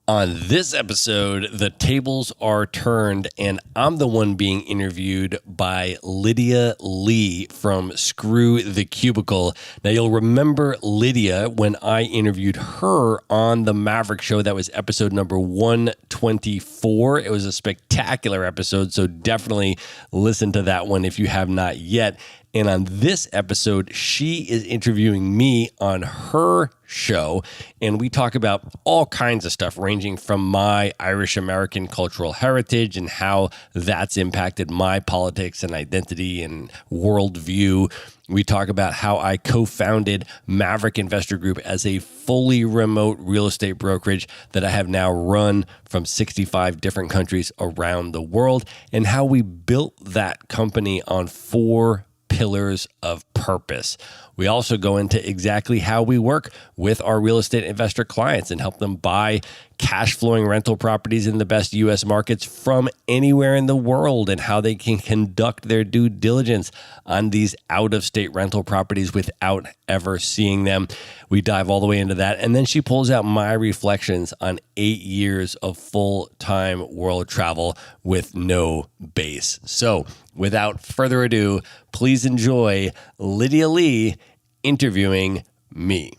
On this episode, the tables are turned, and I'm the one being interviewed by Lydia Lee from Screw the Cubicle. Now, you'll remember Lydia when I interviewed her on the Maverick show. That was episode number 124. It was a spectacular episode, so definitely listen to that one if you have not yet. And on this episode, she is interviewing me on her show, and we talk about all kinds of stuff ranging from my Irish-American cultural heritage and how that's impacted my politics and identity and worldview. We talk about how I co-founded Maverick Investor Group as a fully remote real estate brokerage that I have now run from 65 different countries around the world, and how we built that company on 4 pillars of purpose. We also go into exactly how we work with our real estate investor clients and help them buy cash flowing rental properties in the best U.S. markets from anywhere in the world, and how they can conduct their due diligence on these out-of-state rental properties without ever seeing them. We dive all the way into that. And then she pulls out my reflections on 8 years of full-time world travel with no base. So without further ado, please enjoy Lydia Lee interviewing me.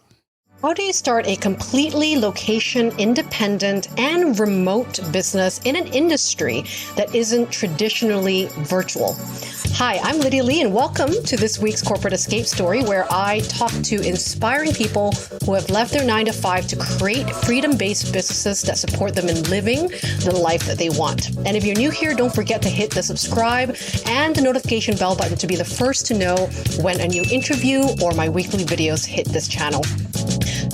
How do you start a completely location-independent and remote business in an industry that isn't traditionally virtual? Hi, I'm Lydia Lee, and welcome to this week's Corporate Escape Story, where I talk to inspiring people who have left their 9-to-5 to create freedom-based businesses that support them in living the life that they want. And if you're new here, don't forget to hit the subscribe and the notification bell button to be the first to know when a new interview or my weekly videos hit this channel.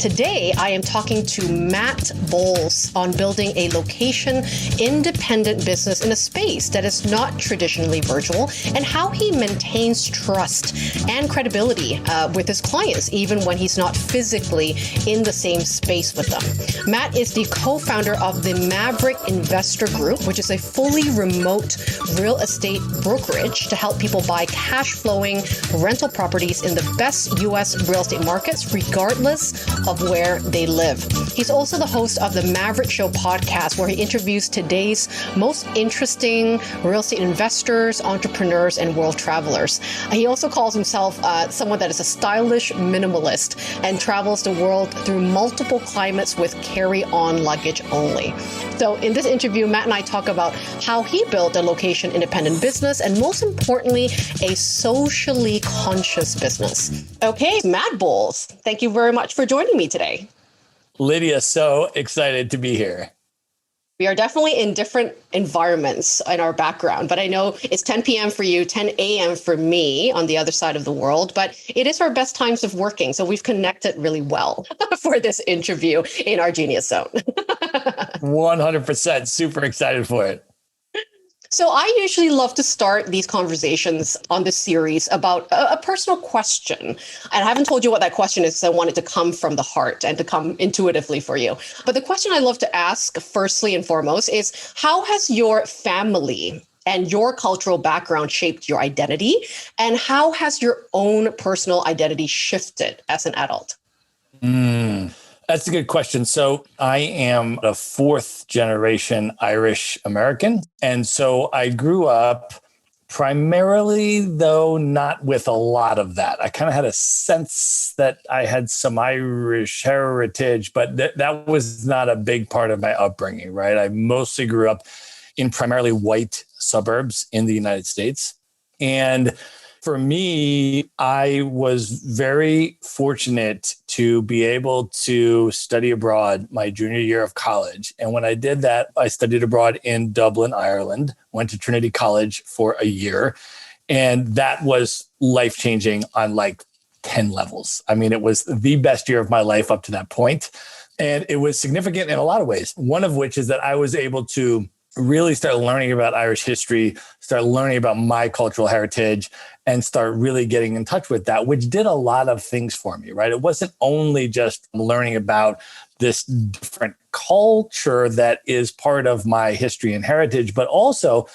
Today, I am talking to Matt Bowles on building a location-independent business in a space that is not traditionally virtual, and how he maintains trust and credibility with his clients, even when he's not physically in the same space with them. Matt is the co-founder of the Maverick Investor Group, which is a fully remote real estate brokerage to help people buy cash-flowing rental properties in the best U.S. real estate markets, regardless of where they live. He's also the host of the Maverick Show podcast, where he interviews today's most interesting real estate investors, entrepreneurs, and world travelers. He also calls himself someone that is a stylish minimalist and travels the world through multiple climates with carry-on luggage only. So in this interview, Matt and I talk about how he built a location-independent business, and most importantly, a socially conscious business. Okay, Matt Bowles, thank you very much for joining me today. Lydia, so excited to be here. We are definitely in different environments in our background, but I know it's 10 p.m. for you, 10 a.m. for me on the other side of the world, but it is our best times of working. So we've connected really well for this interview in our genius zone. 100%. Super excited for it. So I usually love to start these conversations on this series about a personal question. And I haven't told you what that question is, because I want it to come from the heart and to come intuitively for you. But the question I love to ask firstly and foremost is, how has your family and your cultural background shaped your identity? And how has your own personal identity shifted as an adult? That's a good question. So I am a 4th generation Irish American. And so I grew up primarily, though not with a lot of that. I kind of had a sense that I had some Irish heritage, but that was not a big part of my upbringing, right? I mostly grew up in primarily white suburbs in the United States. And for me, I was very fortunate to be able to study abroad my junior year of college. And when I did that, I studied abroad in Dublin, Ireland, went to Trinity College for a year. And that was life-changing on like 10 levels. I mean, it was the best year of my life up to that point. And it was significant in a lot of ways. One of which is that I was able to really start learning about Irish history, start learning about my cultural heritage, and start really getting in touch with that, which did a lot of things for me, right? It wasn't only just learning about this different culture that is part of my history and heritage, but also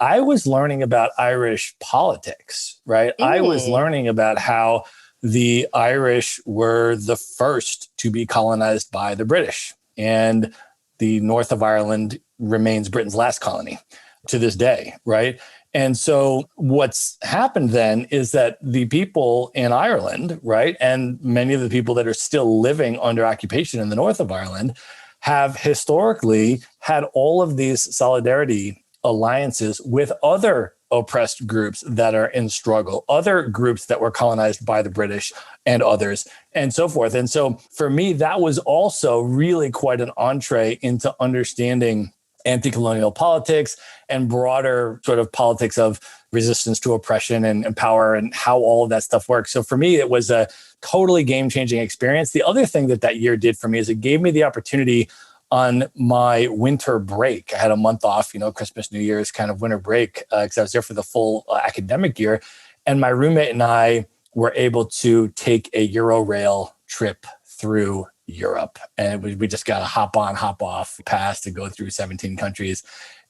I was learning about Irish politics, right? I was learning about how the Irish were the first to be colonized by the British. And the north of Ireland remains Britain's last colony to this day, right? And so what's happened then is that the people in Ireland, right, and many of the people that are still living under occupation in the north of Ireland have historically had all of these solidarity alliances with other oppressed groups that are in struggle, other groups that were colonized by the British and others, and so forth. And so for me, that was also really quite an entree into understanding anti-colonial politics and broader sort of politics of resistance to oppression and power and how all of that stuff works. So for me, it was a totally game-changing experience. The other thing that year did for me is it gave me the opportunity on my winter break. I had a month off, Christmas, New Year's kind of winter break, because I was there for the full academic year. And my roommate and I were able to take a Eurorail trip through Europe. And we just got a hop on, hop off pass to go through 17 countries.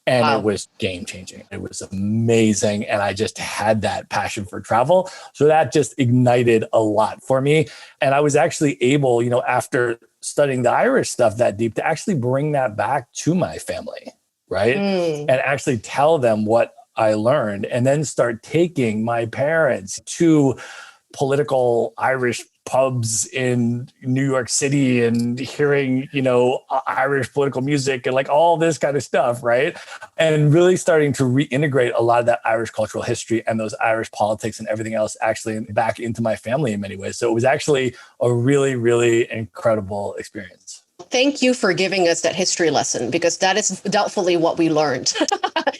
And It was game changing. It was amazing. And I just had that passion for travel. So that just ignited a lot for me. And I was actually able, after studying the Irish stuff that deep, to actually bring that back to my family, right? And actually tell them what I learned, and then start taking my parents to political Irish pubs in New York City and hearing, Irish political music and like all this kind of stuff, right? And really starting to reintegrate a lot of that Irish cultural history and those Irish politics and everything else actually back into my family in many ways. So it was actually a really, really incredible experience. Thank you for giving us that history lesson, because that is doubtfully what we learned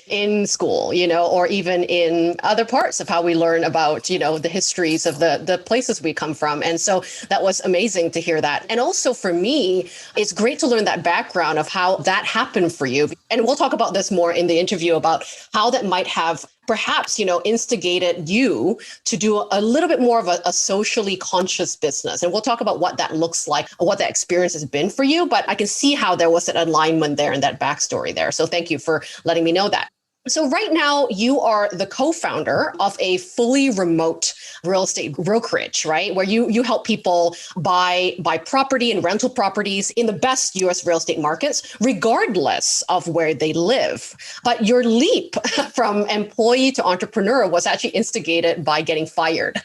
in school, or even in other parts of how we learn about, the histories of the places we come from. And so that was amazing to hear that. And also for me, it's great to learn that background of how that happened for you. And we'll talk about this more in the interview about how that might have perhaps, instigated you to do a little bit more of a socially conscious business. And we'll talk about what that looks like, what that experience has been for you. But I can see how there was an alignment there and that backstory there. So thank you for letting me know that. So right now you are the co-founder of a fully remote real estate brokerage, right? Where you help people buy property and rental properties in the best US real estate markets, regardless of where they live. But your leap from employee to entrepreneur was actually instigated by getting fired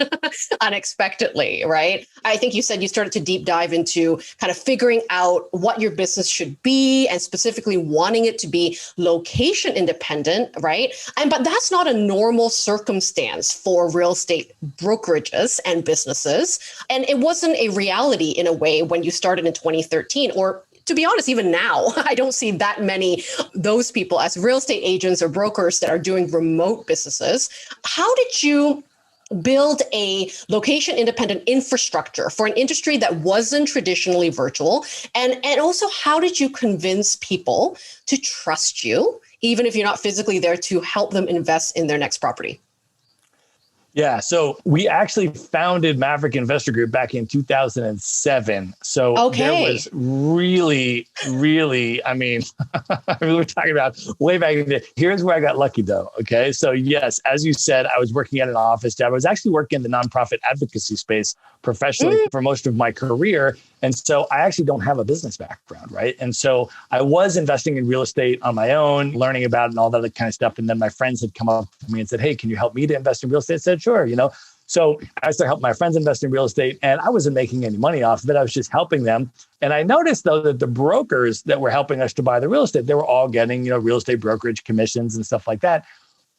unexpectedly, right? I think you said you started to deep dive into kind of figuring out what your business should be and specifically wanting it to be location independent, right? But that's not a normal circumstance for real estate brokerages and businesses. And it wasn't a reality in a way when you started in 2013, or to be honest, even now, I don't see that many those people as real estate agents or brokers that are doing remote businesses. How did you build a location independent infrastructure for an industry that wasn't traditionally virtual? And also, how did you convince people to trust you, even if you're not physically there, to help them invest in their next property? Yeah, so we actually founded Maverick Investor Group back in 2007. So There was really, we were talking about way back in the day. Here's where I got lucky though, okay? So yes, as you said, I was working at an office job. I was actually working in the nonprofit advocacy space professionally for most of my career. And so I actually don't have a business background, right? And so I was investing in real estate on my own, learning about it and all that kind of stuff. And then my friends had come up to me and said, hey, can you help me to invest in real estate? I said, sure, So I started helping my friends invest in real estate, and I wasn't making any money off of it. I was just helping them. And I noticed, though, that the brokers that were helping us to buy the real estate, they were all getting, real estate brokerage commissions and stuff like that.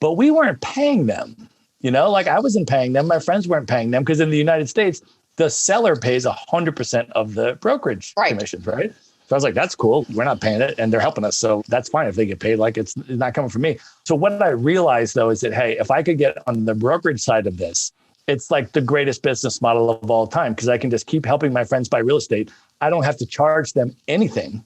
But we weren't paying them, I wasn't paying them. My friends weren't paying them, because in the United States, the seller pays 100% of the brokerage commissions, right? So I was like, that's cool. We're not paying it and they're helping us. So that's fine if they get paid. Like it's not coming from me. So what I realized, though, is that, hey, if I could get on the brokerage side of this, it's like the greatest business model of all time, because I can just keep helping my friends buy real estate. I don't have to charge them anything,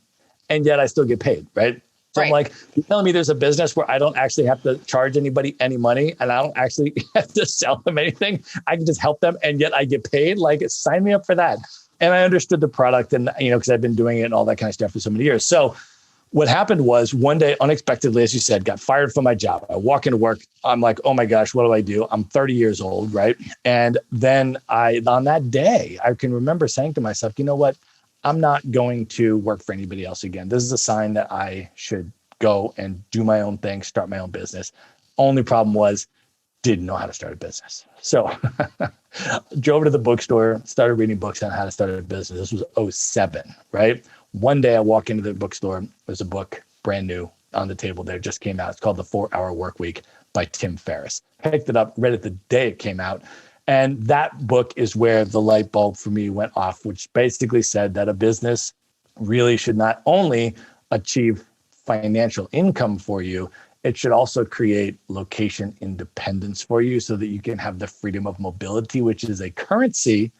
and yet I still get paid, right? So I'm like, you're telling me there's a business where I don't actually have to charge anybody any money, and I don't actually have to sell them anything. I can just help them, and yet I get paid. Like, sign me up for that. And I understood the product, and because I've been doing it and all that kind of stuff for so many years. So what happened was, one day, unexpectedly, as you said, got fired from my job. I walk into work. I'm like, oh my gosh, what do I do? I'm 30 years old, right? And then on that day, I can remember saying to myself, you know what? I'm not going to work for anybody else again. This is a sign that I should go and do my own thing, start my own business. Only problem was, didn't know how to start a business. So drove to the bookstore, started reading books on how to start a business. This was 2007, right? One day I walk into the bookstore, there's a book brand new on the table there, just came out. It's called The 4-Hour Workweek by Tim Ferriss. Picked it up, read it the day it came out. And that book is where the light bulb for me went off, which basically said that a business really should not only achieve financial income for you, it should also create location independence for you so that you can have the freedom of mobility, which is a currency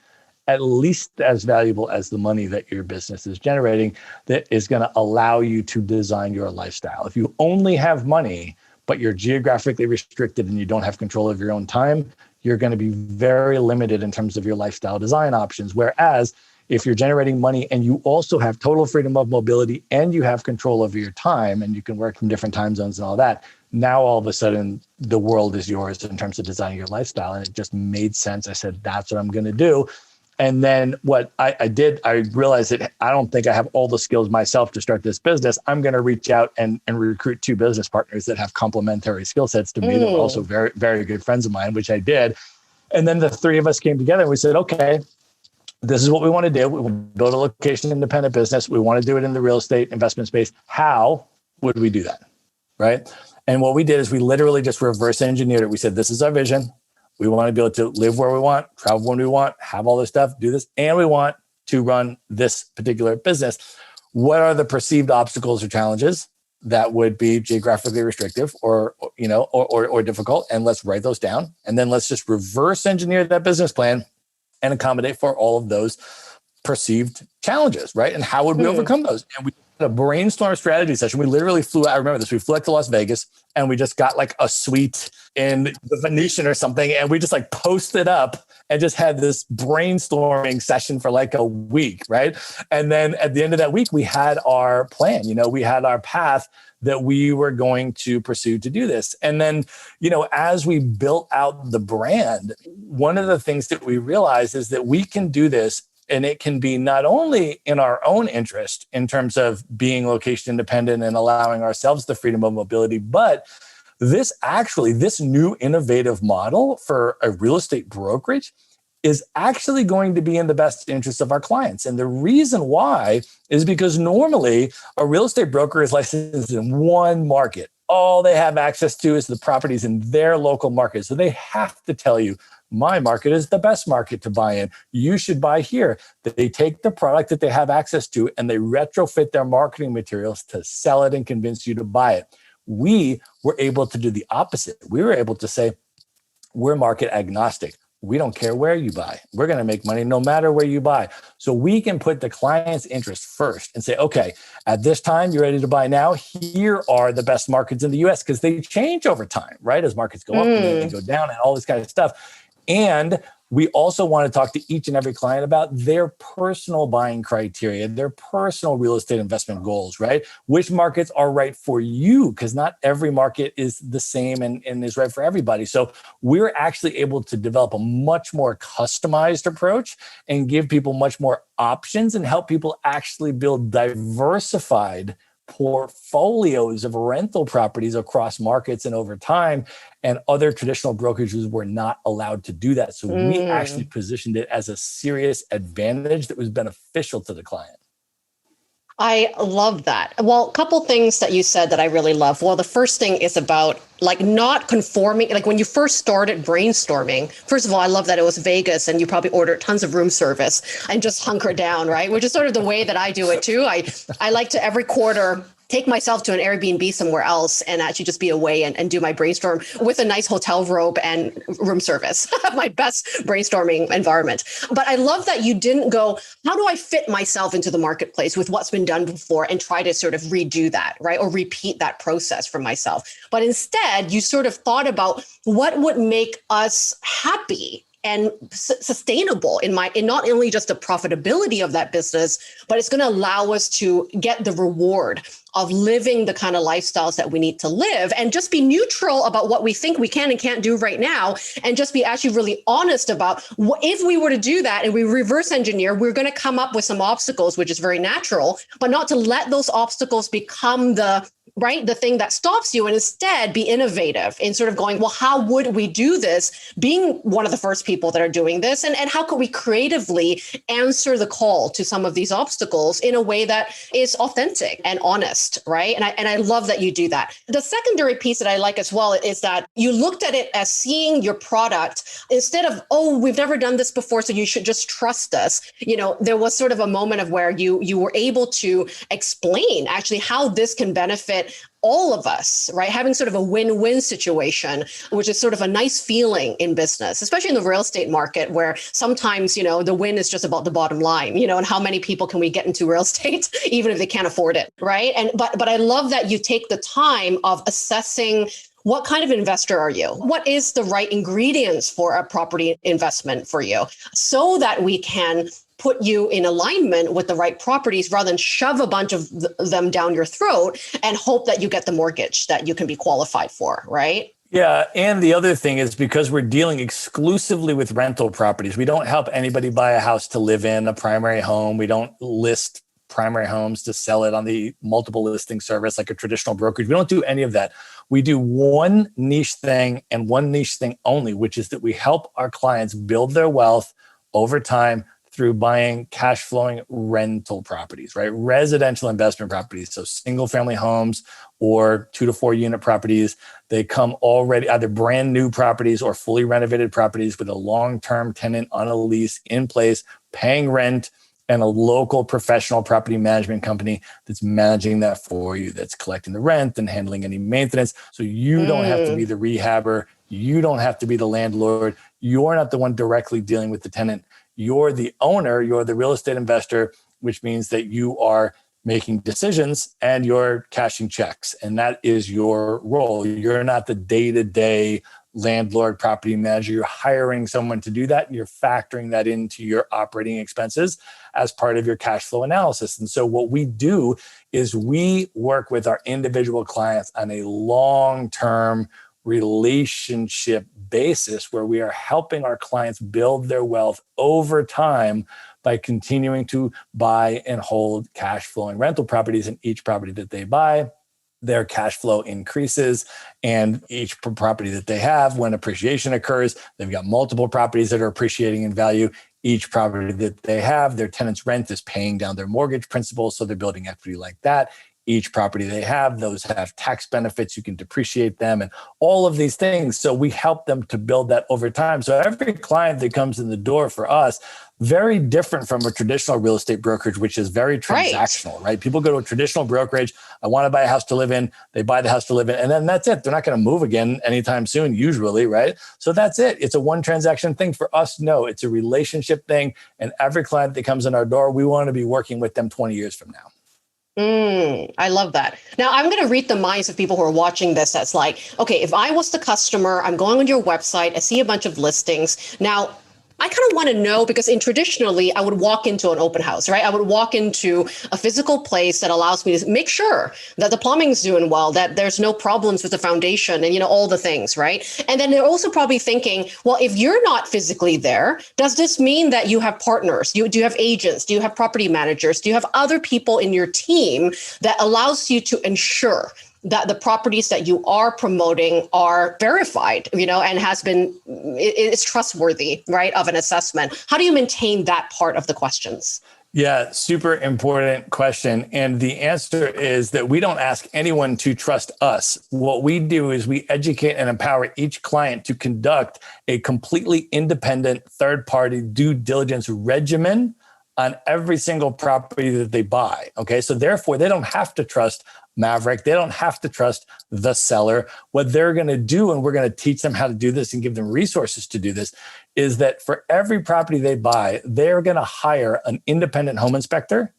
at least as valuable as the money that your business is generating, that is going to allow you to design your lifestyle. If you only have money, but you're geographically restricted and you don't have control of your own time, you're going to be very limited in terms of your lifestyle design options. Whereas if you're generating money and you also have total freedom of mobility and you have control over your time and you can work from different time zones and all that, now all of a sudden the world is yours in terms of designing your lifestyle. And it just made sense. I said, that's what I'm going to do. And then what I did, I realized that I don't think I have all the skills myself to start this business. I'm going to reach out and recruit 2 business partners that have complementary skill sets to me that were also very, very good friends of mine, which I did. And then the 3 of us came together and we said, okay, this is what we want to do. We want to build a location independent business. We want to do it in the real estate investment space. How would we do that? Right. And what we did is we literally just reverse engineered it. We said, this is our vision. We want to be able to live where we want, travel when we want, have all this stuff, do this. And we want to run this particular business. What are the perceived obstacles or challenges that would be geographically restrictive or difficult? And let's write those down. And then let's just reverse engineer that business plan and accommodate for all of those perceived challenges, right? And how would we overcome those? And we had a brainstorm strategy session. We literally flew out, I remember this, we flew out to Las Vegas and we just got like a suite in the Venetian or something. And we just like posted up and just had this brainstorming session for like a week, right? And then at the end of that week, we had our plan, we had our path that we were going to pursue to do this. And then, as we built out the brand, one of the things that we realized is that we can do this, and it can be not only in our own interest in terms of being location independent and allowing ourselves the freedom of mobility, but this new innovative model for a real estate brokerage is actually going to be in the best interest of our clients. And the reason why is because normally a real estate broker is licensed in one market. All they have access to is the properties in their local market. So they have to tell you, my market is the best market to buy in. You should buy here. They take the product that they have access to and they retrofit their marketing materials to sell it and convince you to buy it. We were able to do the opposite. We were able to say, we're market agnostic. We don't care where you buy. We're going to make money no matter where you buy. So we can put the client's interest first and say, okay, at this time, you're ready to buy now. Here are the best markets in the US because they change over time, right? As markets go up and they go down and all this kind of stuff. And we also want to talk to each and every client about their personal buying criteria, their personal real estate investment goals, right? Which markets are right for you? Because not every market is the same and is right for everybody. So we're actually able to develop a much more customized approach and give people much more options and help people actually build diversified portfolios of rental properties across markets and over time. And other traditional brokerages were not allowed to do that. So we actually positioned it as a serious advantage that was beneficial to the client. I love that. Well, a couple things that you said that I really love. Well, the first thing is about not conforming. Like when you first started brainstorming, first of all, I love that it was Vegas and you probably ordered tons of room service and just hunker down, right? Which is sort of the way that I do it too. I like to every quarter take myself to an Airbnb somewhere else and actually just be away and do my brainstorm with a nice hotel robe and room service, my best brainstorming environment. But I love that you didn't go, how do I fit myself into the marketplace with what's been done before and try to sort of redo that, right? Or repeat that process for myself. But instead, you sort of thought about what would make us happy and sustainable in not only just the profitability of that business, but it's going to allow us to get the reward of living the kind of lifestyles that we need to live, and just be neutral about what we think we can and can't do right now, and just be actually really honest about if we were to do that and we reverse engineer, we're going to come up with some obstacles, which is very natural, but not to let those obstacles become the thing that stops you, and instead be innovative in sort of going, well, how would we do this? Being one of the first people that are doing this, and how could we creatively answer the call to some of these obstacles in a way that is authentic and honest, right? And I love that you do that. The secondary piece that I like as well is that you looked at it as seeing your product instead of, oh, we've never done this before, so you should just trust us. There was sort of a moment of where you were able to explain actually how this can benefit all of us, right? Having sort of a win-win situation, which is sort of a nice feeling in business, especially in the real estate market, where sometimes, the win is just about the bottom line, and how many people can we get into real estate, even if they can't afford it, right? But I love that you take the time of assessing what kind of investor are you? What is the right ingredients for a property investment for you, so that we can put you in alignment with the right properties rather than shove a bunch of them down your throat and hope that you get the mortgage that you can be qualified for, right? Yeah. And the other thing is, because we're dealing exclusively with rental properties, we don't help anybody buy a house to live in, a primary home. We don't list primary homes to sell it on the multiple listing service like a traditional brokerage. We don't do any of that. We do one niche thing and one niche thing only, which is that we help our clients build their wealth over time through buying cash flowing rental properties, right? Residential investment properties. So single family homes or 2 to 4 unit properties. They come already either brand new properties or fully renovated properties with a long-term tenant on a lease in place, paying rent, and a local professional property management company that's managing that for you, that's collecting the rent and handling any maintenance. So you don't have to be the rehabber. You don't have to be the landlord. You're not the one directly dealing with the tenant. You're the owner, you're the real estate investor, which means that you are making decisions and you're cashing checks. And that is your role. You're not the day-to-day landlord property manager. You're hiring someone to do that. And you're factoring that into your operating expenses as part of your cash flow analysis. And so what we do is we work with our individual clients on a long-term relationship basis, where we are helping our clients build their wealth over time by continuing to buy and hold cash flowing rental properties. And each property that they buy, their cash flow increases. And each property that they have, when appreciation occurs, they've got multiple properties that are appreciating in value. Each property that they have, their tenant's rent is paying down their mortgage principal, so they're building equity like that. Each property they have, those have tax benefits. You can depreciate them and all of these things. So we help them to build that over time. So every client that comes in the door for us, very different from a traditional real estate brokerage, which is very transactional, right? People go to a traditional brokerage. I want to buy a house to live in. They buy the house to live in, and then that's it. They're not going to move again anytime soon, usually, right? So that's it. It's a one transaction thing. For us, no, it's a relationship thing. And every client that comes in our door, we want to be working with them 20 years from now. I love that. Now, I'm going to read the minds of people who are watching this. That's like, okay, if I was the customer, I'm going on your website, I see a bunch of listings. Now, I kind of want to know, because traditionally I would walk into an open house, right? I would walk into a physical place that allows me to make sure that the plumbing's doing well, that there's no problems with the foundation and, all the things, right? And then they're also probably thinking, well, if you're not physically there, does this mean that you have partners? Do you have agents? Do you have property managers? Do you have other people in your team that allows you to ensure that the properties that you are promoting are verified, and it's trustworthy, right, of an assessment? How do you maintain that part of the questions? Yeah, super important question. And the answer is that we don't ask anyone to trust us. What we do is we educate and empower each client to conduct a completely independent third-party due diligence regimen on every single property that they buy. Okay, so therefore they don't have to trust Maverick. They don't have to trust the seller. What they're going to do, and we're going to teach them how to do this and give them resources to do this, is that for every property they buy, they're going to hire an independent home inspector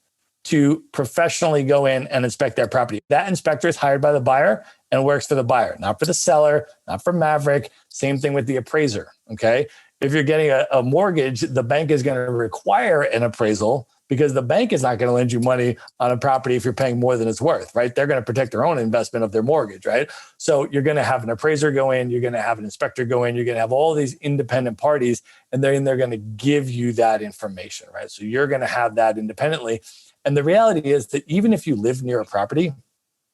to professionally go in and inspect their property. That inspector is hired by the buyer and works for the buyer, not for the seller, not for Maverick. Same thing with the appraiser. Okay. If you're getting a mortgage, the bank is going to require an appraisal because the bank is not going to lend you money on a property if you're paying more than it's worth, right? They're going to protect their own investment of their mortgage, right? So you're going to have an appraiser go in, you're going to have an inspector go in, you're going to have all these independent parties, and they're going to give you that information, right? So you're going to have that independently. And the reality is that even if you live near a property,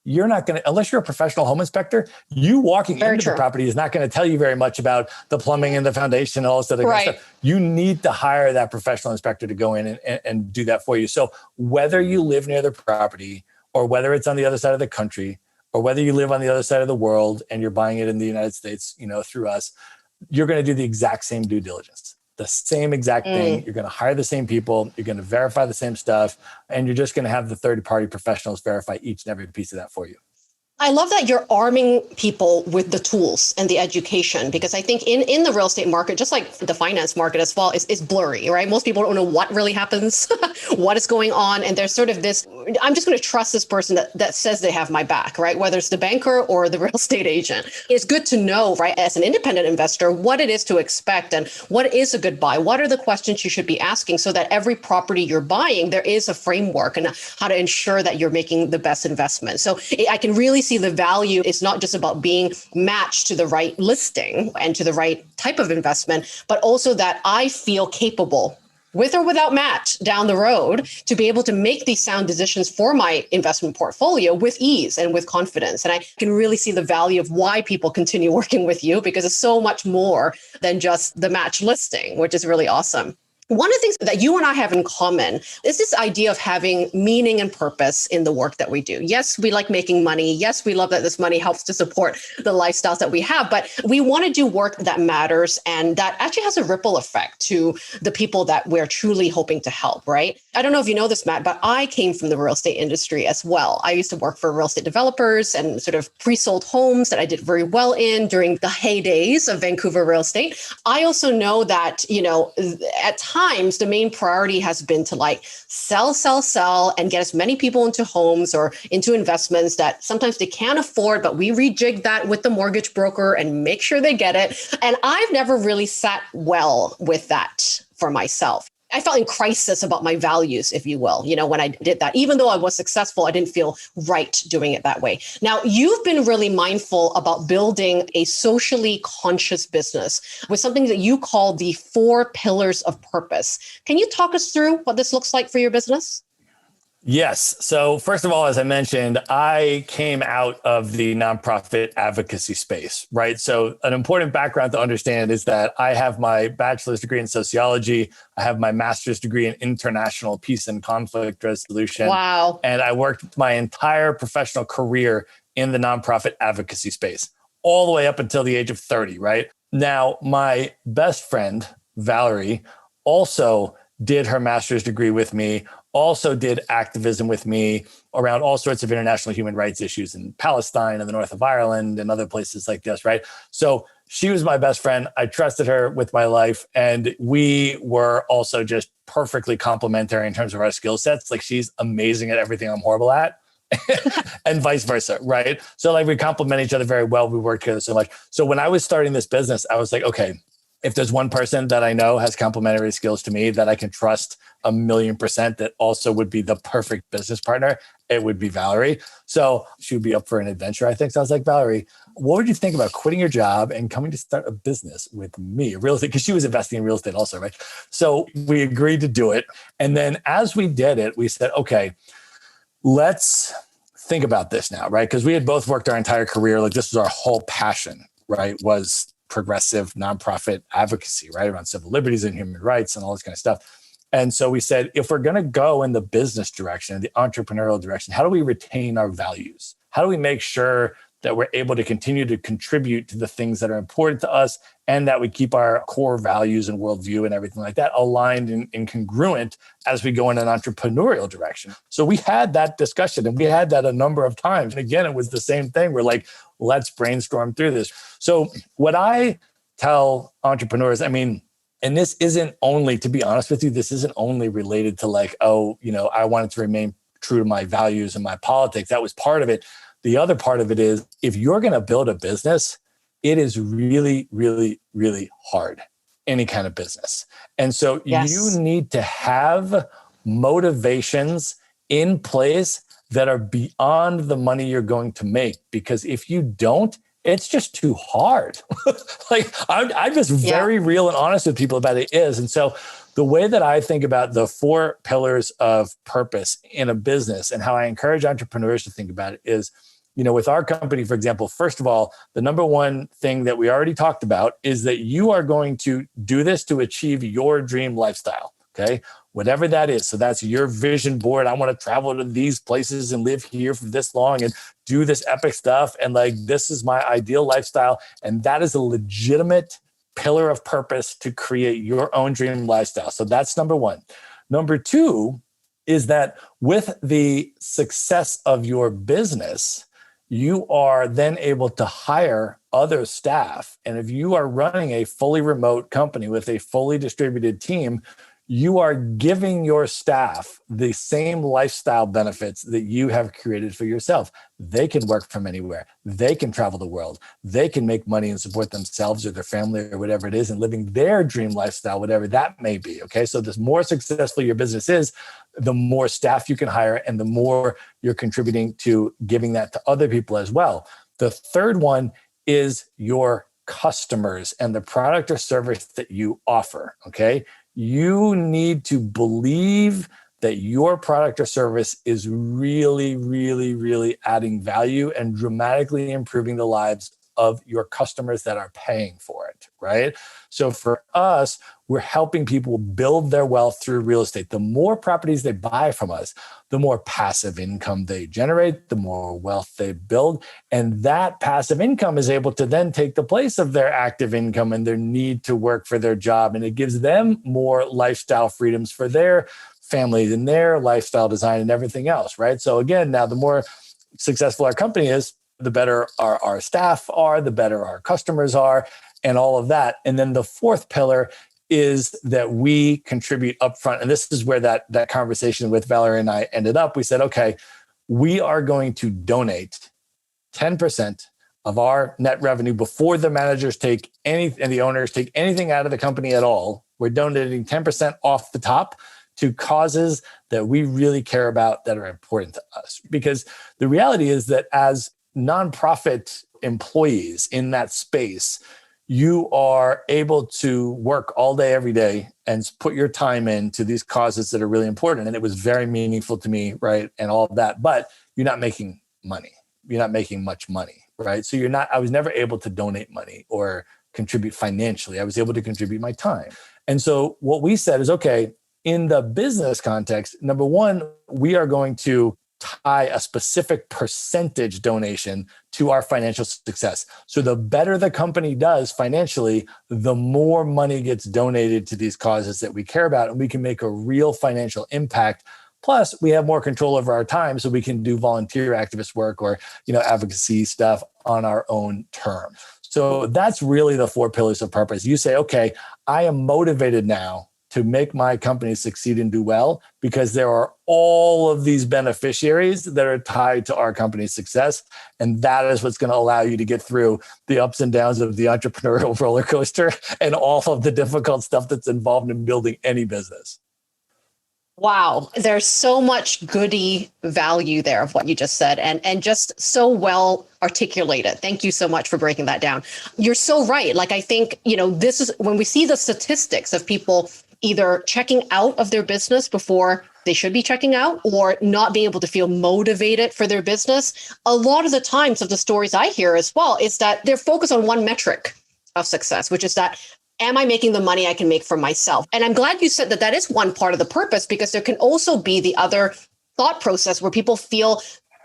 you're not going to, unless you're a professional home inspector, you walking into the property is not going to tell you very much about the plumbing and the foundation and all this other kind of stuff. You need to hire that professional inspector to go in and do that for you. So whether you live near the property or whether it's on the other side of the country or whether you live on the other side of the world and you're buying it in the United States, through us, you're going to do the exact same due diligence. The same exact thing. You're going to hire the same people. You're going to verify the same stuff. And you're just going to have the third-party professionals verify each and every piece of that for you. I love that you're arming people with the tools and the education, because I think in the real estate market, just like the finance market as well, is blurry, right? Most people don't know what really happens, what is going on. And there's sort of this, I'm just going to trust this person that says they have my back, right? Whether it's the banker or the real estate agent. It's good to know, right, as an independent investor, what it is to expect and what is a good buy. What are the questions you should be asking so that every property you're buying, there is a framework and how to ensure that you're making the best investment. So I can really see the value. It's not just about being matched to the right listing and to the right type of investment, but also that I feel capable, with or without Matt down the road, to be able to make these sound decisions for my investment portfolio with ease and with confidence. And I can really see the value of why people continue working with you, because it's so much more than just the match listing, which is really awesome. One of the things that you and I have in common is this idea of having meaning and purpose in the work that we do. Yes, we like making money. Yes, we love that this money helps to support the lifestyles that we have, but we want to do work that matters and that actually has a ripple effect to the people that we're truly hoping to help, right? I don't know if you know this, Matt, but I came from the real estate industry as well. I used to work for real estate developers and sort of pre-sold homes that I did very well in during the heydays of Vancouver real estate. I also know that, at times, the main priority has been to sell, and get as many people into homes or into investments that sometimes they can't afford, but we rejig that with the mortgage broker and make sure they get it. And I've never really sat well with that for myself. I felt in crisis about my values, if you will, when I did that. Even though I was successful, I didn't feel right doing it that way. Now, you've been really mindful about building a socially conscious business with something that you call the 4 pillars of purpose. Can you talk us through what this looks like for your business? Yes. So first of all, as I mentioned, I came out of the nonprofit advocacy space, right? So an important background to understand is that I have my bachelor's degree in sociology. I have my master's degree in international peace and conflict resolution. Wow. And I worked my entire professional career in the nonprofit advocacy space, all the way up until the age of 30, right? Now, my best friend, Valerie, also did her master's degree with me, also did activism with me around all sorts of international human rights issues in Palestine and the north of Ireland and other places like this, right? So she was my best friend. I trusted her with my life. And we were also just perfectly complementary in terms of our skill sets. Like, she's amazing at everything I'm horrible at. And vice versa, right? So we complement each other very well. We work together so much. So when I was starting this business, I was like, okay, if there's one person that I know has complementary skills to me that I can trust 1,000,000% that also would be the perfect business partner, it would be Valerie. So she would be up for an adventure, I think. So I was like, Valerie, what would you think about quitting your job and coming to start a business with me, real estate? Because she was investing in real estate also, right? So we agreed to do it. And then as we did it, we said, okay, let's think about this now, right? Because we had both worked our entire career. Like, this was our whole passion, right? Was progressive nonprofit advocacy, right? Around civil liberties and human rights and all this kind of stuff. And so we said, if we're going to go in the business direction, the entrepreneurial direction, how do we retain our values? How do we make sure that we're able to continue to contribute to the things that are important to us and that we keep our core values and worldview and everything like that aligned and congruent as we go in an entrepreneurial direction? So we had that discussion, and we had that a number of times. And again, it was the same thing. We're like, let's brainstorm through this. So what I tell entrepreneurs, and this isn't only, to be honest with you, this isn't only related to I wanted to remain true to my values and my politics. That was part of it. The other part of it is, if you're going to build a business, it is really, really, really hard, any kind of business. And so you need to have motivations in place that are beyond the money you're going to make. Because if you don't, it's just too hard. Like I'm just very real and honest with people about it is. And so the way that I think about the 4 pillars of purpose in a business and how I encourage entrepreneurs to think about it is, with our company, for example, first of all, the number one thing that we already talked about is that you are going to do this to achieve your dream lifestyle. Okay. Whatever that is. So that's your vision board. I want to travel to these places and live here for this long and do this epic stuff. And like, this is my ideal lifestyle. And that is a legitimate pillar of purpose to create your own dream lifestyle. So that's number one. Number 2 is that with the success of your business, you are then able to hire other staff. And if you are running a fully remote company with a fully distributed team, you are giving your staff the same lifestyle benefits that you have created for yourself. They can work from anywhere. They can travel the world. They can make money and support themselves or their family or whatever it is and living their dream lifestyle, whatever that may be. Okay. So the more successful your business is, the more staff you can hire and the more you're contributing to giving that to other people as well. The third one is your customers and the product or service that you offer. Okay. You need to believe that your product or service is really, really, really adding value and dramatically improving the lives of your customers that are paying for it, right? So for us, we're helping people build their wealth through real estate. The more properties they buy from us, the more passive income they generate, the more wealth they build. And that passive income is able to then take the place of their active income and their need to work for their job. And it gives them more lifestyle freedoms for their families and their lifestyle design and everything else, right? So again, now the more successful our company is, the better our staff are, the better our customers are, and all of that. And then the 4th pillar is that we contribute upfront. And this is where that conversation with Valerie and I ended up. We said, okay, we are going to donate 10% of our net revenue before the managers take any and the owners take anything out of the company at all. We're donating 10% off the top to causes that we really care about that are important to us. Because the reality is that as nonprofit employees in that space, you are able to work all day, every day, and put your time into these causes that are really important. And it was very meaningful to me, right? And all of that, but you're not making money. You're not making much money, right? So I was never able to donate money or contribute financially. I was able to contribute my time. And so what we said is, okay, in the business context, number one, we are going to tie a specific percentage donation to our financial success. So the better the company does financially, the more money gets donated to these causes that we care about, and we can make a real financial impact. Plus, we have more control over our time, so we can do volunteer activist work or advocacy stuff on our own terms. So that's really the 4 pillars of purpose. You say, okay, I am motivated now to make my company succeed and do well because there are all of these beneficiaries that are tied to our company's success. And that is what's going to allow you to get through the ups and downs of the entrepreneurial roller coaster and all of the difficult stuff that's involved in building any business. Wow. There's so much goody value there of what you just said and just so well articulated. Thank you so much for breaking that down. You're so right. Like, I think, this is when we see the statistics of people either checking out of their business before they should be checking out or not being able to feel motivated for their business. A lot of the times of the stories I hear as well is that they're focused on one metric of success, which is that, am I making the money I can make for myself? And I'm glad you said that is one part of the purpose, because there can also be the other thought process where people feel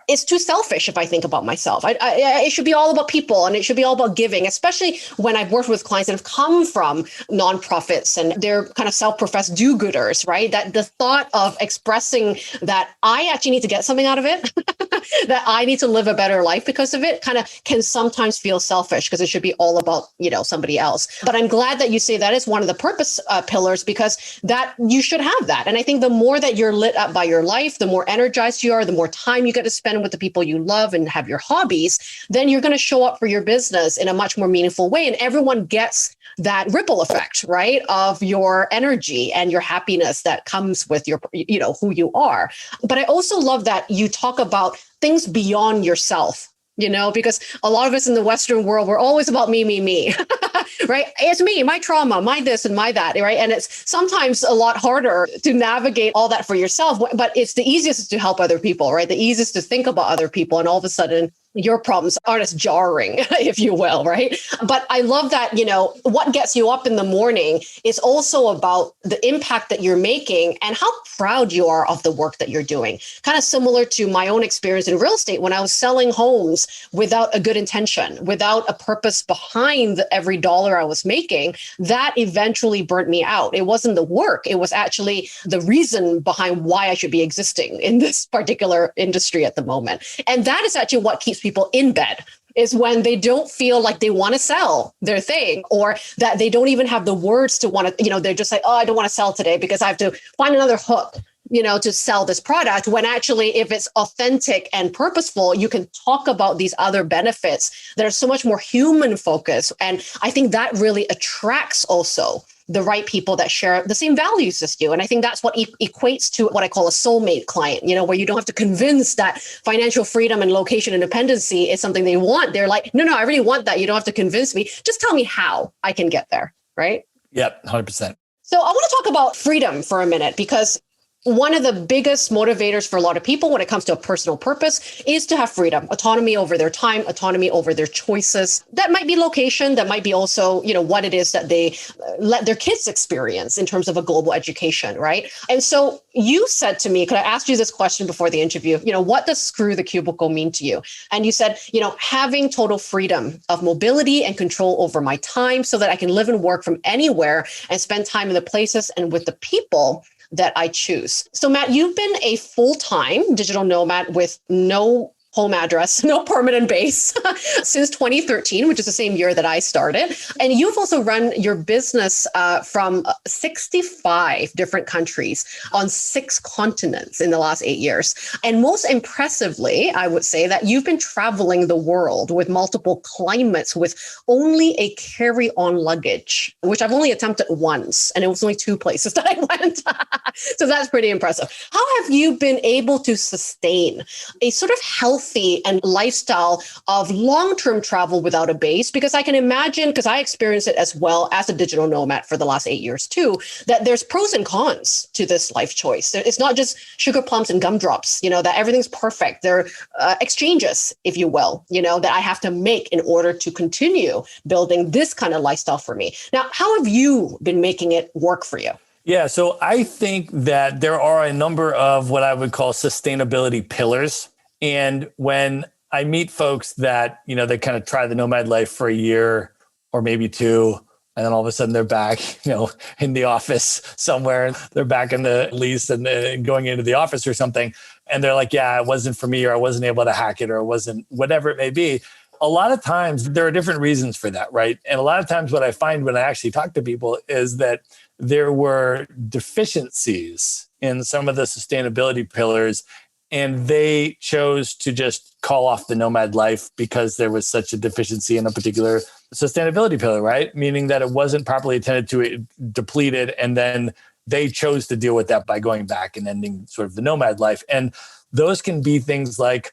it's too selfish if I think about myself. It should be all about people and it should be all about giving, especially when I've worked with clients that have come from nonprofits and they're kind of self-professed do-gooders, right? That the thought of expressing that I actually need to get something out of it, that I need to live a better life because of it, kind of can sometimes feel selfish because it should be all about, somebody else. But I'm glad that you say that is one of the purpose pillars, because that you should have that. And I think the more that you're lit up by your life, the more energized you are, the more time you get to spend spend with the people you love and have your hobbies, then you're going to show up for your business in a much more meaningful way. And everyone gets that ripple effect, right, of your energy and your happiness that comes with your, who you are. But I also love that you talk about things beyond yourself. Because a lot of us in the Western world, we're always about me, right? It's me, my trauma, my this and my that, right? And it's sometimes a lot harder to navigate all that for yourself, but it's the easiest to help other people, right? The easiest to think about other people. And all of a sudden, your problems aren't as jarring, if you will, right? But I love that, what gets you up in the morning is also about the impact that you're making and how proud you are of the work that you're doing. Kind of similar to my own experience in real estate when I was selling homes without a good intention, without a purpose behind every dollar I was making, that eventually burnt me out. It wasn't the work. It was actually the reason behind why I should be existing in this particular industry at the moment. And that is actually what keeps people in bed, is when they don't feel like they want to sell their thing, or that they don't even have the words to want to, they're just like, oh, I don't want to sell today because I have to find another hook, to sell this product. When actually, if it's authentic and purposeful, you can talk about these other benefits that are so much more human focused. And I think that really attracts also the right people that share the same values as you. And I think that's what equates to what I call a soulmate client, where you don't have to convince that financial freedom and location independency is something they want. They're like, no, I really want that. You don't have to convince me. Just tell me how I can get there, right? Yep, 100%. So I want to talk about freedom for a minute, because one of the biggest motivators for a lot of people when it comes to a personal purpose is to have freedom, autonomy over their time, autonomy over their choices. That might be location. That might be also, what it is that they let their kids experience in terms of a global education, right? And so you said to me, because I asked you this question before the interview, what does screw the cubicle mean to you? And you said, having total freedom of mobility and control over my time so that I can live and work from anywhere and spend time in the places and with the people that I choose. So Matt, you've been a full-time digital nomad with no home address, no permanent base since 2013, which is the same year that I started. And you've also run your business from 65 different countries on 6 continents in the last 8 years. And most impressively, I would say that you've been traveling the world with multiple climates with only a carry-on luggage, which I've only attempted once. And it was only 2 places that I went. So that's pretty impressive. How have you been able to sustain a sort of healthy and lifestyle of long-term travel without a base? Because I can imagine, because I experienced it as well as a digital nomad for the last 8 years too, that there's pros and cons to this life choice. It's not just sugar plums and gumdrops, that everything's perfect. There are exchanges, if you will, that I have to make in order to continue building this kind of lifestyle for me. Now, how have you been making it work for you? Yeah, so I think that there are a number of what I would call sustainability pillars. And when I meet folks that, they kind of try the nomad life for a year or maybe 2, and then all of a sudden they're back, in the office somewhere, they're back in the lease and going into the office or something. And they're like, yeah, it wasn't for me, or I wasn't able to hack it, or it wasn't, whatever it may be. A lot of times there are different reasons for that, right? And a lot of times what I find when I actually talk to people is that there were deficiencies in some of the sustainability pillars, and they chose to just call off the nomad life because there was such a deficiency in a particular sustainability pillar, right? Meaning that it wasn't properly attended to, it depleted, and then they chose to deal with that by going back and ending sort of the nomad life. And those can be things like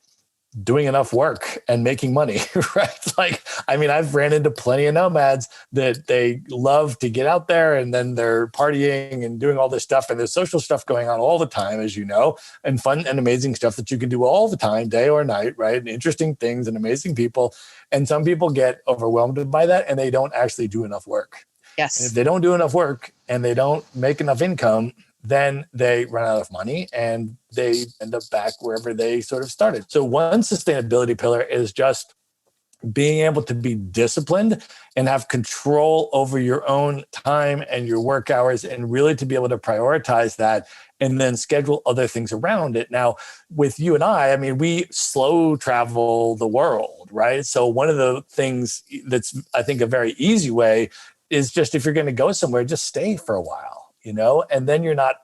doing enough work and making money, right? I've ran into plenty of nomads that they love to get out there and then they're partying and doing all this stuff, and there's social stuff going on all the time, as you know, and fun and amazing stuff that you can do all the time, day or night, right? And interesting things and amazing people. And some people get overwhelmed by that and they don't actually do enough work. Yes. And if they don't do enough work and they don't make enough income, then they run out of money and they end up back wherever they sort of started. So one sustainability pillar is just being able to be disciplined and have control over your own time and your work hours, and really to be able to prioritize that and then schedule other things around it. Now, with you and I mean, we slow travel the world, right? So one of the things that's, I think, a very easy way is just, if you're going to go somewhere, just stay for a while, and then you're not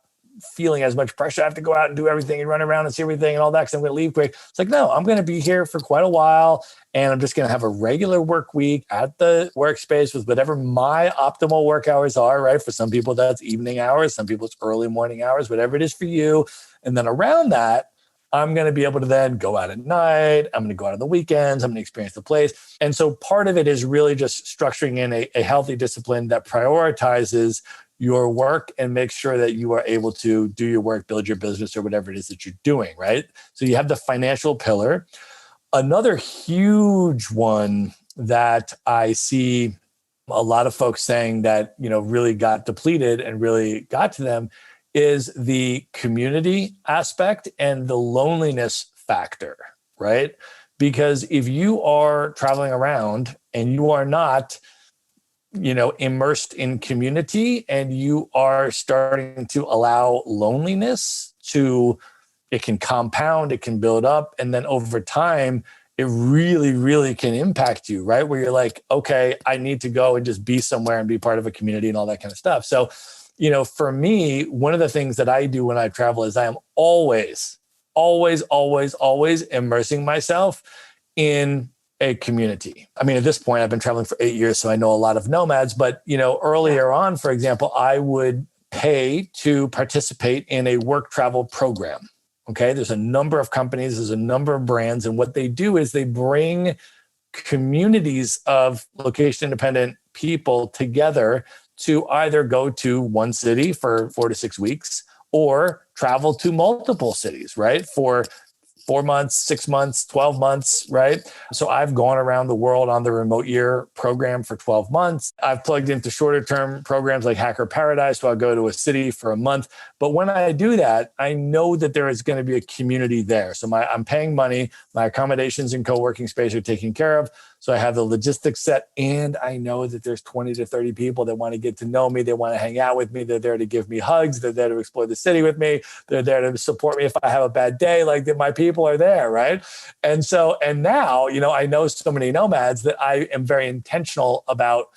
feeling as much pressure. I have to go out and do everything and run around and see everything and all that because I'm going to leave quick. It's like, no, I'm going to be here for quite a while. And I'm just going to have a regular work week at the workspace with whatever my optimal work hours are, right? For some people, that's evening hours. Some people, it's early morning hours, whatever it is for you. And then around that, I'm going to be able to then go out at night. I'm going to go out on the weekends. I'm going to experience the place. And so part of it is really just structuring in a healthy discipline that prioritizes your work and makes sure that you are able to do your work, build your business, or whatever it is that you're doing, right? So you have the financial pillar. Another huge one that I see a lot of folks saying that, really got depleted and really got to them is the community aspect and the loneliness factor, right? Because if you are traveling around and you are not, immersed in community and you are starting to allow loneliness it can compound, it can build up. And then over time, it really, really can impact you, right? Where you're like, okay, I need to go and just be somewhere and be part of a community and all that kind of stuff. So, for me, one of the things that I do when I travel is I am always immersing myself in a community. I mean, at this point, I've been traveling for 8 years, so I know a lot of nomads. But, earlier on, for example, I would pay to participate in a work travel program. Okay, there's a number of companies, there's a number of brands, and what they do is they bring communities of location-independent people together to either go to one city for 4 to 6 weeks or travel to multiple cities, right? For 4 months, 6 months, 12 months, right? So I've gone around the world on the remote year program for 12 months. I've plugged into shorter term programs like Hacker Paradise. So I'll go to a city for a month. But when I do that, I know that there is going to be a community there. So I'm paying money, my accommodations and co-working space are taken care of. So I have the logistics set, and I know that there's 20 to 30 people that want to get to know me. They want to hang out with me. They're there to give me hugs. They're there to explore the city with me. They're there to support me if I have a bad day. Like my people are there, right? And now, I know so many nomads that I am very intentional about,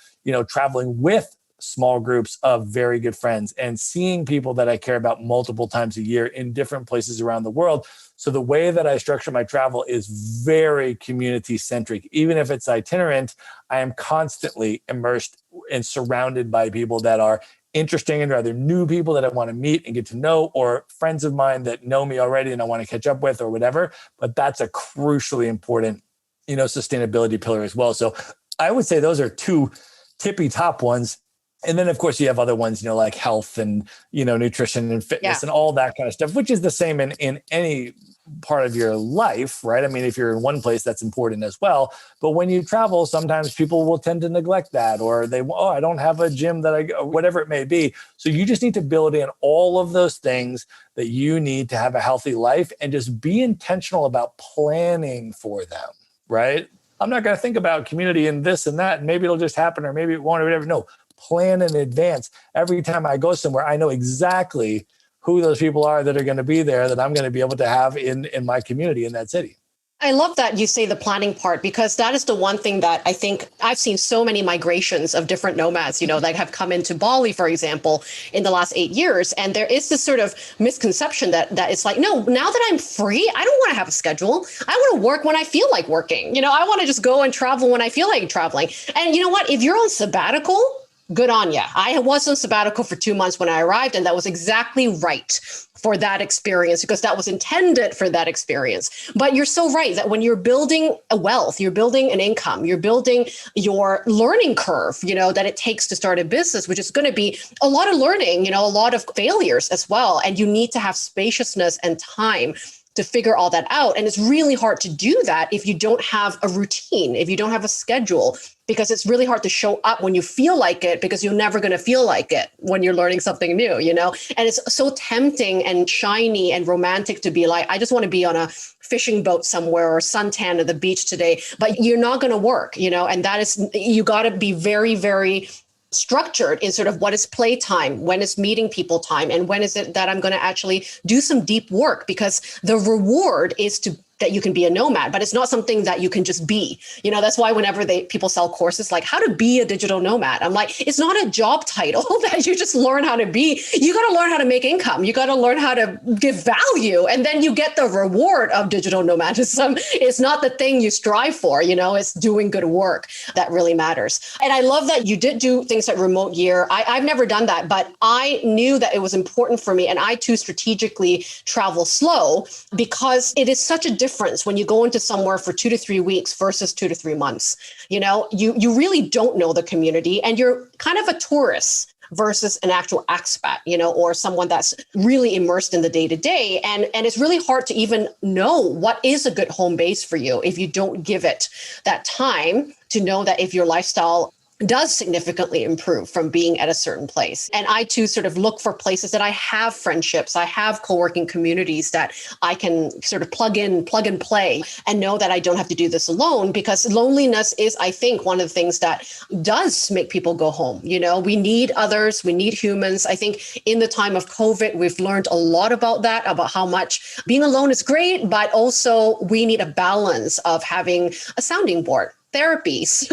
traveling with small groups of very good friends and seeing people that I care about multiple times a year in different places around the world. So the way that I structure my travel is very community centric. Even if it's itinerant, I am constantly immersed and surrounded by people that are interesting and rather new people that I want to meet and get to know, or friends of mine that know me already and I want to catch up with or whatever. But that's a crucially important, sustainability pillar as well. So I would say those are two tippy top ones. And then, of course, you have other ones, like health and, nutrition and fitness and all that kind of stuff, which is the same in any part of your life, right? I mean, if you're in one place, that's important as well. But when you travel, sometimes people will tend to neglect that, or I don't have a gym that I go, whatever it may be. So you just need to build in all of those things that you need to have a healthy life and just be intentional about planning for them, right? I'm not going to think about community and this and that, and maybe it'll just happen or maybe it won't or whatever. No, plan in advance. Every time I go somewhere, I know exactly who those people are that are going to be there that I'm going to be able to have in my community in that city. I love that you say the planning part, because that is the one thing that I think I've seen so many migrations of different nomads, that have come into Bali, for example, in the last 8 years. And there is this sort of misconception that it's like, no, now that I'm free, I don't want to have a schedule. I want to work when I feel like working. I want to just go and travel when I feel like traveling. And you know what? If you're on sabbatical, good on you. I was on sabbatical for 2 months when I arrived, and that was exactly right for that experience, because that was intended for that experience. But you're so right that when you're building a wealth, you're building an income, you're building your learning curve, that it takes to start a business, which is going to be a lot of learning, a lot of failures as well. And you need to have spaciousness and time to figure all that out. And it's really hard to do that if you don't have a routine, if you don't have a schedule, because it's really hard to show up when you feel like it, because you're never going to feel like it when you're learning something new, And it's so tempting and shiny and romantic to be like, I just want to be on a fishing boat somewhere or suntan at the beach today, but you're not going to work, and that is, you got to be very, very structured in sort of what is playtime, when is meeting people time, and when is it that I'm going to actually do some deep work, because the reward is to that you can be a nomad, but it's not something that you can just be. That's why whenever people sell courses like how to be a digital nomad, I'm like, it's not a job title that you just learn how to be. You got to learn how to make income. You got to learn how to give value, and then you get the reward of digital nomadism. It's not the thing you strive for, it's doing good work that really matters. And I love that you did do things like remote year. I've never done that, but I knew that it was important for me. And I too strategically travel slow because it is such a difference when you go into somewhere for 2 to 3 weeks versus 2 to 3 months. You really don't know the community, and you're kind of a tourist versus an actual expat, or someone that's really immersed in the day-to-day. And it's really hard to even know what is a good home base for you if you don't give it that time to know that if your lifestyle does significantly improve from being at a certain place. And I too sort of look for places that I have friendships, I have co-working communities that I can sort of plug and play and know that I don't have to do this alone, because loneliness is, I think, one of the things that does make people go home. We need others, we need humans. I think in the time of COVID, we've learned a lot about that, about how much being alone is great, but also we need a balance of having a sounding board, therapies,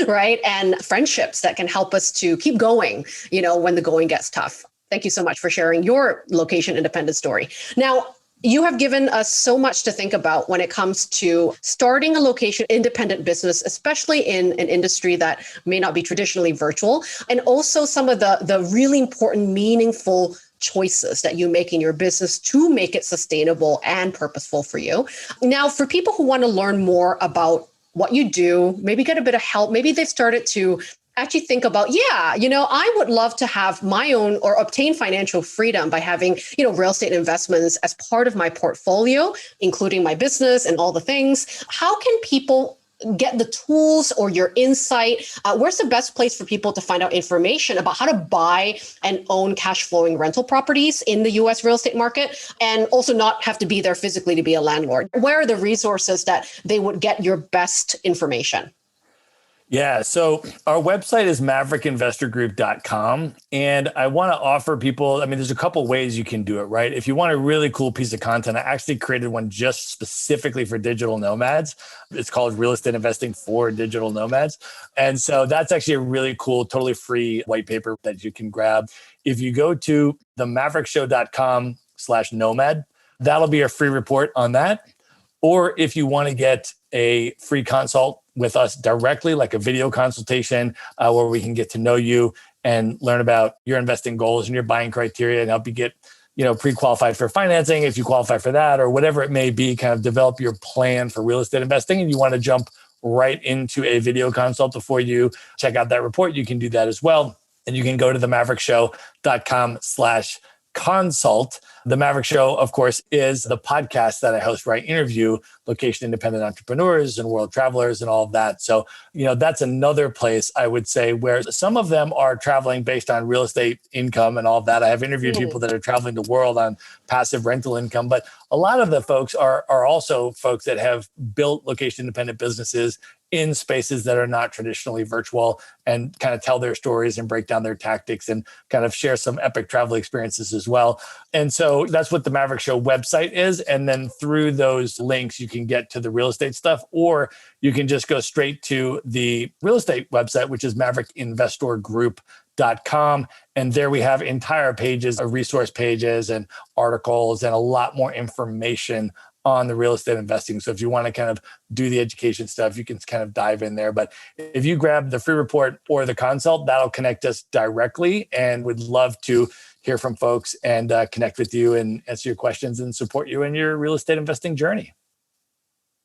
right? And friendships that can help us to keep going, when the going gets tough. Thank you so much for sharing your location independent story. Now, you have given us so much to think about when it comes to starting a location independent business, especially in an industry that may not be traditionally virtual, and also some of the really important, meaningful choices that you make in your business to make it sustainable and purposeful for you. Now, for people who want to learn more about what you do, maybe get a bit of help, maybe they've started to actually think about, I would love to have my own or obtain financial freedom by having, real estate investments as part of my portfolio, including my business and all the things. How can people get the tools or your insight? Where's the best place for people to find out information about how to buy and own cash flowing rental properties in the US real estate market, and also not have to be there physically to be a landlord? Where are the resources that they would get your best information? Yeah. So our website is maverickinvestorgroup.com. And I want to offer people, there's a couple ways you can do it, right? If you want a really cool piece of content, I actually created one just specifically for digital nomads. It's called Real Estate Investing for Digital Nomads. And so that's actually a really cool, totally free white paper that you can grab. If you go to themaverickshow.com/nomad, that'll be a free report on that. Or if you want to get a free consult with us directly, like a video consultation where we can get to know you and learn about your investing goals and your buying criteria and help you get, pre-qualified for financing if you qualify for that, or whatever it may be, kind of develop your plan for real estate investing. And you want to jump right into a video consult before you check out that report, you can do that as well. And you can go to themaverickshow.com/consult. The Maverick Show, of course, is the podcast that I host where I interview location independent entrepreneurs and world travelers and all of that. So, that's another place I would say where some of them are traveling based on real estate income and all of that. I have interviewed people that are traveling the world on passive rental income, but a lot of the folks are also folks that have built location independent businesses in spaces that are not traditionally virtual and kind of tell their stories and break down their tactics and kind of share some epic travel experiences as well. And so that's what the Maverick Show website is. And then through those links, you can get to the real estate stuff, or you can just go straight to the real estate website, which is maverickinvestorgroup.com. And there we have entire pages of resource pages and articles and a lot more information on the real estate investing. So if you want to kind of do the education stuff, you can kind of dive in there. But if you grab the free report or the consult, that'll connect us directly, and would love to hear from folks and connect with you and answer your questions and support you in your real estate investing journey.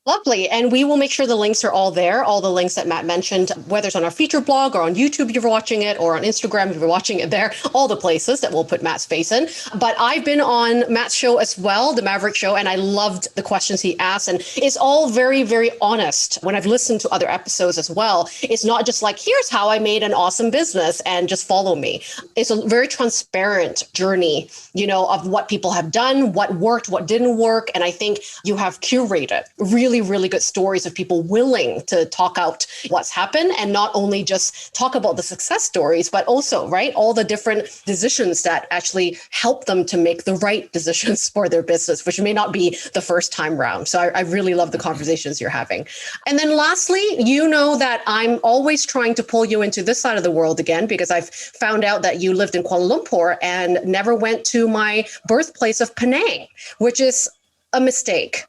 Lovely. And we will make sure the links are all there. All the links that Matt mentioned, whether it's on our feature blog or on YouTube if you're watching it, or on Instagram if you're watching it there, all the places that we'll put Matt's face in. But I've been on Matt's show as well, the Maverick Show, and I loved the questions he asked. And it's all very, very honest. When I've listened to other episodes as well, it's not just like, here's how I made an awesome business and just follow me. It's a very transparent journey, of what people have done, what worked, what didn't work. And I think you have curated really really, really good stories of people willing to talk out what's happened and not only just talk about the success stories, but also, right, all the different decisions that actually help them to make the right decisions for their business, which may not be the first time round. So I really love the conversations you're having. And then lastly, you know that I'm always trying to pull you into this side of the world again, because I've found out that you lived in Kuala Lumpur and never went to my birthplace of Penang, which is a mistake.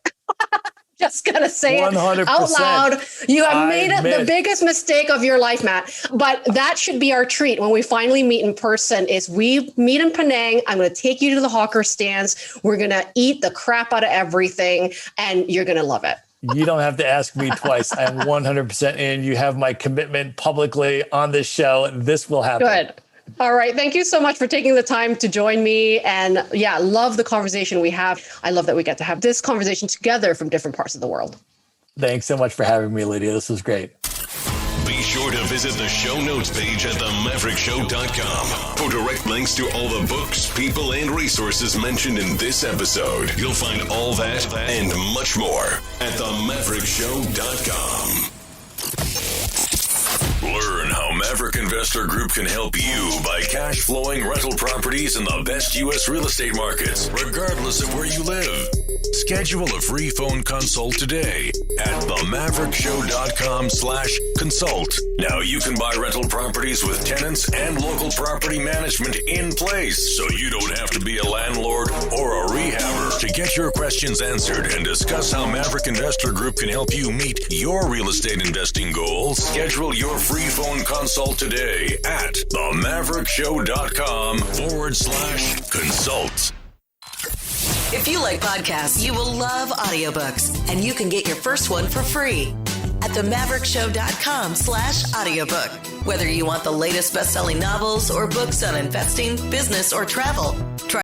Just gonna say 100%. It out loud. You have made it the biggest mistake of your life, Matt. But that should be our treat when we finally meet in person. Is we meet in Penang. I'm gonna take you to the hawker stands. We're gonna eat the crap out of everything, and you're gonna love it. You don't have to ask me twice. I am 100% in. You have my commitment publicly on this show. This will happen. Good. All right. Thank you so much for taking the time to join me. And yeah, love the conversation we have. I love that we get to have this conversation together from different parts of the world. Thanks so much for having me, Lydia. This was great. Be sure to visit the show notes page at themaverickshow.com for direct links to all the books, people, and resources mentioned in this episode. You'll find all that and much more at themaverickshow.com. Learn how Maverick Investor Group can help you buy cash flowing rental properties in the best U.S. real estate markets, regardless of where you live. Schedule a free phone consult today at themaverickshow.com/consult. Now you can buy rental properties with tenants and local property management in place, so you don't have to be a landlord or a rehabber. To get your questions answered and discuss how Maverick Investor Group can help you meet your real estate investing goals, schedule your free phone consult today at themaverickshow.com/consult. If you like podcasts, you will love audiobooks, and you can get your first one for free at themaverickshow.com/audiobook. Whether you want the latest best-selling novels or books on investing, business, or travel, try